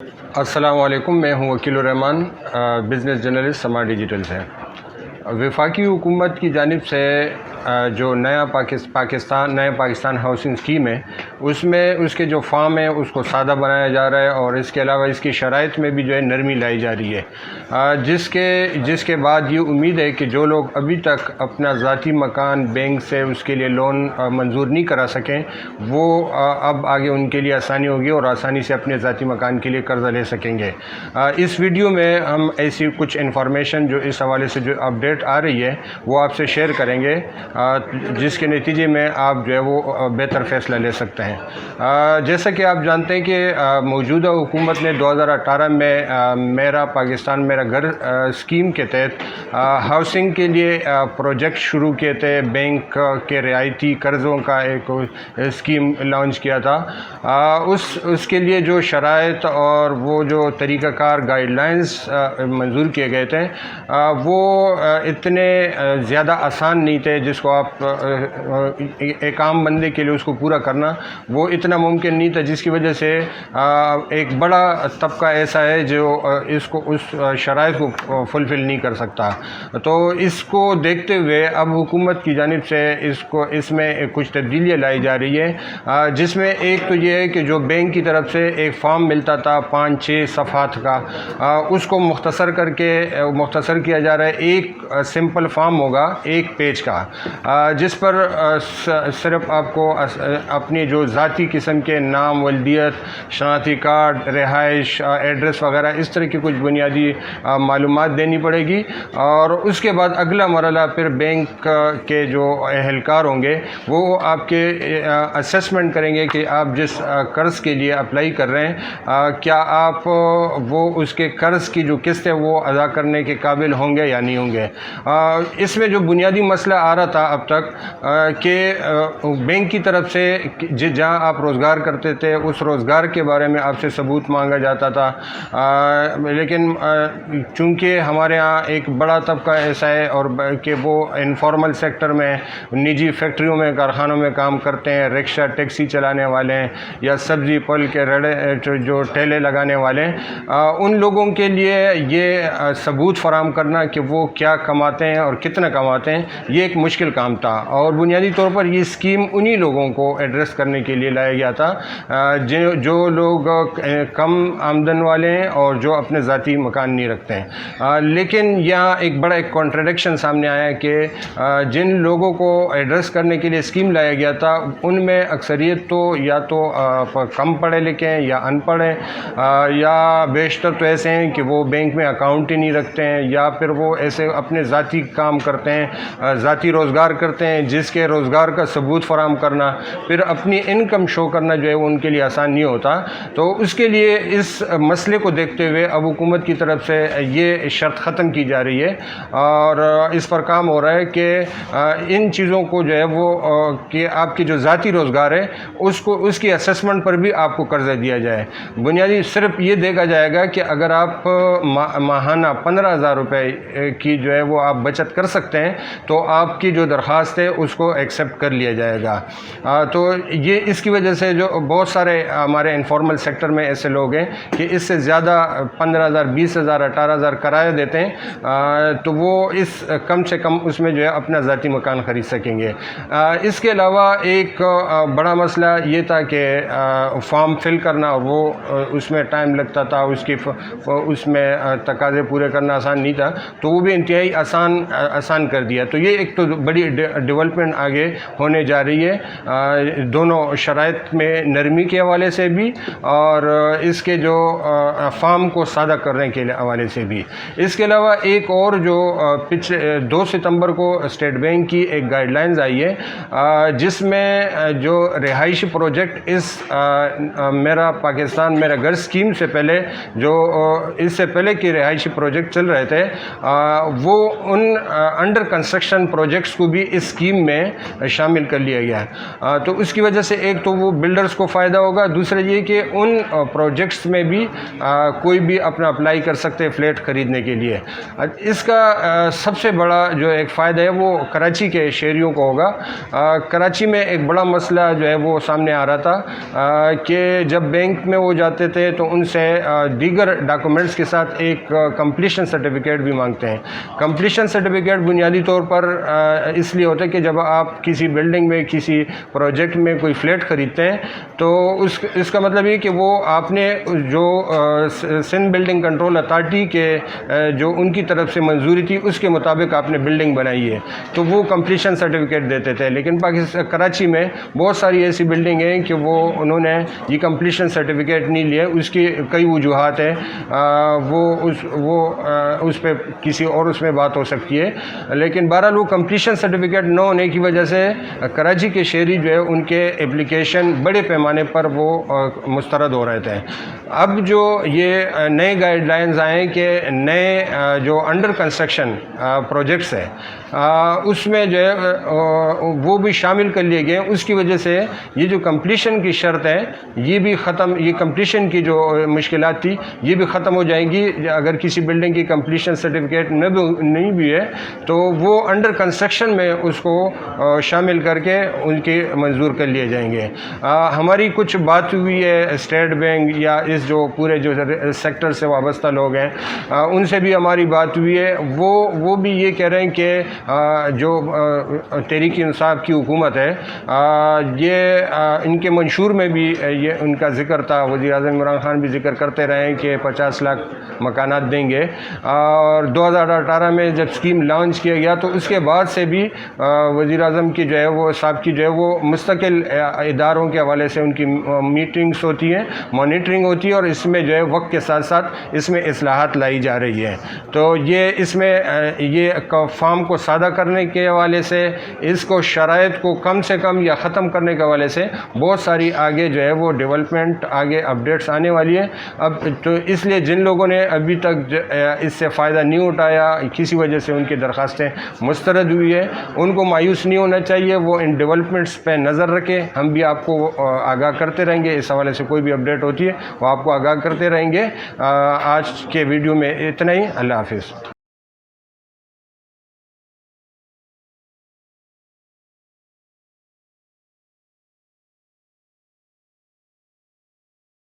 السلام علیکم، میں ہوں وکیل الرحمان، بزنس جرنلسٹ سما ڈیجیٹل سے۔ وفاقی حکومت کی جانب سے جو نیا پاکستان ہاؤسنگ اسکیم ہے، اس میں اس کے جو فارم ہے اس کو سادہ بنایا جا رہا ہے، اور اس کے علاوہ اس کی شرائط میں بھی جو ہے نرمی لائی جا رہی ہے، جس کے بعد یہ امید ہے کہ جو لوگ ابھی تک اپنا ذاتی مکان بینک سے اس کے لیے لون منظور نہیں کرا سکیں، وہ اب آگے ان کے لیے آسانی ہوگی اور آسانی سے اپنے ذاتی مکان کے لیے قرضہ لے سکیں گے۔ اس ویڈیو میں ہم ایسی کچھ انفارمیشن جو اس حوالے سے جو اپڈیٹ آ رہی ہے وہ آپ سے شیئر کریں گے، جس کے نتیجے میں آپ جو ہے وہ بہتر فیصلہ لے سکتے ہیں۔ جیسا کہ آپ جانتے ہیں کہ موجودہ حکومت نے 2018 میں میرا پاکستان میرا گھر اسکیم کے تحت ہاؤسنگ کے لیے پروجیکٹ شروع کیے تھے، بینک کے رعایتی قرضوں کا ایک اسکیم لانچ کیا تھا۔ اس کے لیے جو شرائط اور وہ جو طریقہ کار گائیڈ لائنز منظور کیے گئے تھے، وہ اتنے زیادہ آسان نہیں تھے جس کو آپ ایک عام بندے کے لیے اس کو پورا کرنا وہ اتنا ممکن نہیں تھا، جس کی وجہ سے ایک بڑا طبقہ ایسا ہے جو اس شرائط کو فلفل نہیں کر سکتا۔ تو اس کو دیکھتے ہوئے اب حکومت کی جانب سے اس میں کچھ تبدیلیاں لائی جا رہی ہے، جس میں ایک تو یہ ہے کہ جو بینک کی طرف سے ایک فارم ملتا تھا 5-6 صفحات کا، اس کو مختصر کیا جا رہا ہے۔ ایک سمپل فارم ہوگا 1 پیج کا، جس پر صرف آپ کو اپنی جو ذاتی قسم کے نام، ولدیت، شناختی کارڈ، رہائش، ایڈریس وغیرہ اس طرح کی کچھ بنیادی معلومات دینی پڑے گی، اور اس کے بعد اگلا مرحلہ پھر بینک کے جو اہلکار ہوں گے وہ آپ کے اسیسمنٹ کریں گے کہ آپ جس قرض کے لیے اپلائی کر رہے ہیں کیا آپ وہ اس کے قرض کی جو قسط ہے وہ ادا کرنے کے قابل ہوں گے یا نہیں ہوں گے۔ اس میں جو بنیادی مسئلہ آ رہا تھا اب تک کہ بینک کی طرف سے جہاں آپ روزگار کرتے تھے اس روزگار کے بارے میں آپ سے ثبوت مانگا جاتا تھا، لیکن چونکہ ہمارے ہاں ایک بڑا طبقہ ایسا ہے اور کہ وہ انفارمل سیکٹر میں نجی فیکٹریوں میں کارخانوں میں کام کرتے ہیں، رکشہ ٹیکسی چلانے والے ہیں یا سبزی پھل کے ریڑے جو ٹھیلے لگانے والے ہیں، ان لوگوں کے لیے یہ ثبوت فراہم کرنا کہ وہ کیا کماتے ہیں اور کتنا کماتے ہیں یہ ایک مشکل کام تھا، اور بنیادی طور پر یہ اسکیم انہی لوگوں کو ایڈریس کرنے کے لیے لایا گیا تھا جو لوگ کم آمدن والے ہیں اور جو اپنے ذاتی مکان نہیں رکھتے ہیں۔ لیکن یہاں ایک بڑا کنٹراڈکشن سامنے آیا کہ جن لوگوں کو ایڈریس کرنے کے لیے اسکیم لایا گیا تھا ان میں اکثریت تو یا تو کم پڑھے لکھے ہیں یا ان پڑھ ہیں، یا بیشتر تو ایسے ہیں کہ وہ بینک میں اکاؤنٹ ہی نہیں رکھتے ہیں، یا پھر وہ ایسے اپنے ذاتی کام کرتے ہیں، ذاتی روزگار کرتے ہیں جس کے روزگار کا ثبوت فراہم کرنا پھر اپنی انکم شو کرنا جو ہے ان کے لیے آسان نہیں ہوتا۔ تو اس کے لیے اس مسئلے کو دیکھتے ہوئے اب حکومت کی طرف سے یہ شرط ختم کی جا رہی ہے، اور اس پر کام ہو رہا ہے کہ ان چیزوں کو جو ہے وہ کہ آپ کی جو ذاتی روزگار ہے اس کی اسیسمنٹ پر بھی آپ کو قرضہ دیا جائے۔ بنیادی صرف یہ دیکھا جائے گا کہ اگر آپ ماہانہ 15,000 روپے کی جو ہے وہ آپ بچت کر سکتے ہیں تو آپ کی جو درخواست ہے اس کو ایکسیپٹ کر لیا جائے گا۔ تو یہ اس کی وجہ سے جو بہت سارے ہمارے انفارمل سیکٹر میں ایسے لوگ ہیں کہ اس سے زیادہ 15,000 20,000 18,000 کرایہ دیتے ہیں، تو وہ کم سے کم اس میں جو ہے اپنا ذاتی مکان خرید سکیں گے۔ اس کے علاوہ ایک بڑا مسئلہ یہ تھا کہ فارم فل کرنا، اور وہ اس میں ٹائم لگتا تھا، اس میں تقاضے پورے کرنا آسان نہیں تھا، تو وہ بھی انتہائی آسان کر دیا۔ تو یہ ایک تو بڑی ڈیولپمنٹ آگے ہونے جا رہی ہے، دونوں شرائط میں نرمی کے حوالے سے بھی اور اس کے جو فارم کو سادہ کرنے کے حوالے سے بھی۔ اس کے علاوہ ایک اور جو پچھلے 2 ستمبر کو اسٹیٹ بینک کی ایک گائیڈ لائنز آئی ہے، جس میں جو رہائشی پروجیکٹ اس میرا پاکستان میرا گھر اسکیم سے پہلے جو اس سے پہلے کے رہائشی پروجیکٹ چل رہے تھے، وہ ان انڈر کنسٹرکشن پروجیکٹس کو بھی اس اسکیم میں شامل کر لیا گیا ہے. تو اس کی وجہ سے ایک تو وہ بلڈرز کو فائدہ ہوگا, دوسرا یہ کہ ان پروجیکٹس میں بھی کوئی بھی اپنا اپلائی کر سکتے ہیں فلیٹ خریدنے کے لیے. اس کا سب سے بڑا جو ایک فائدہ ہے وہ کراچی کے شہریوں کو ہوگا. کراچی میں ایک بڑا مسئلہ جو ہے وہ سامنے آ رہا تھا کہ جب بینک میں وہ جاتے تھے تو ان سے دیگر ڈاکومنٹس کے ساتھ ایک کمپلیشن سرٹیفکیٹ بھی مانگتے ہیں. کمپلیشن سرٹیفکیٹ بنیادی طور پر اس لیے ہوتا ہے کہ جب آپ کسی بلڈنگ میں کسی پروجیکٹ میں کوئی فلیٹ خریدتے ہیں تو اس کا مطلب یہ کہ وہ آپ نے جو سندھ بلڈنگ کنٹرول اتھارٹی کے جو ان کی طرف سے منظوری تھی اس کے مطابق آپ نے بلڈنگ بنائی ہے, تو وہ کمپلیشن سرٹیفکیٹ دیتے تھے. لیکن کراچی میں بہت ساری ایسی بلڈنگ ہیں کہ وہ انہوں نے یہ کمپلیشن سرٹیفکیٹ نہیں لیے. اس کی کئی وجوہات ہیں, وہ اس پہ کسی اور اس میں بات ہو سکتی ہے. لیکن بہرحال وہ کمپلیشن سرٹیفکیٹ نہ ہونے کی وجہ سے کراچی کے شہری جو ہے ان کے اپلیکیشن بڑے پیمانے پر وہ مسترد ہو رہے تھے. اب جو یہ نئے گائیڈ لائنز آئے کہ نئے جو انڈر کنسٹرکشن پروجیکٹس ہیں اس میں جو ہے وہ بھی شامل کر لیے گئے. اس کی وجہ سے یہ جو کمپلیشن کی شرط ہے یہ بھی ختم, یہ کمپلیشن کی جو مشکلات تھی یہ بھی ختم ہو جائیں گی. اگر کسی بلڈنگ کی کمپلیشن سرٹیفکیٹ نہیں بھی ہے تو وہ انڈر کنسٹرکشن میں اس کو شامل کر کے ان کے منظور کر لیے جائیں گے. ہماری کچھ بات ہوئی ہے اسٹیٹ بینک یا اس جو پورے جو سیکٹر سے وابستہ لوگ ہیں ان سے بھی ہماری بات ہوئی ہے. وہ بھی یہ کہہ رہے ہیں کہ جو تحریک انصاف کی حکومت ہے یہ ان کے منشور میں بھی یہ ان کا ذکر تھا, وزیر اعظم عمران خان بھی ذکر کرتے رہے ہیں کہ 50 لاکھ مکانات دیں گے. اور 2018 میں جب اسکیم لانچ کیا گیا تو اس کے بعد سے بھی وزیر اعظم کی جو ہے وہ صاحب کی جو ہے وہ مستقل اداروں کے حوالے سے ان کی میٹنگس ہوتی ہیں, مانیٹرنگ ہوتی ہے, اور اس میں جو ہے وقت کے ساتھ ساتھ اس میں اصلاحات لائی جا رہی ہے. تو یہ اس میں یہ فارم کو سادہ کرنے کے حوالے سے, اس کو شرائط کو کم سے کم یا ختم کرنے کے حوالے سے بہت ساری آگے جو ہے وہ ڈیولپمنٹ آگے اپڈیٹس آنے والی ہیں. اب تو اس لیے جن لوگوں نے ابھی تک اس سے فائدہ نہیں اٹھایا, کسی وجہ سے ان کی درخواستیں مسترد ہوئی ہے, ان کو مایوس نہیں ہونا چاہیے. وہ ان ڈیولپمنٹس پہ نظر رکھیں, ہم بھی آپ کو آگاہ کرتے رہیں گے. اس حوالے سے کوئی بھی اپڈیٹ ہوتی ہے وہ آپ کو آگاہ کرتے رہیں گے. آج کے ویڈیو میں اتنا ہی. اللہ حافظ.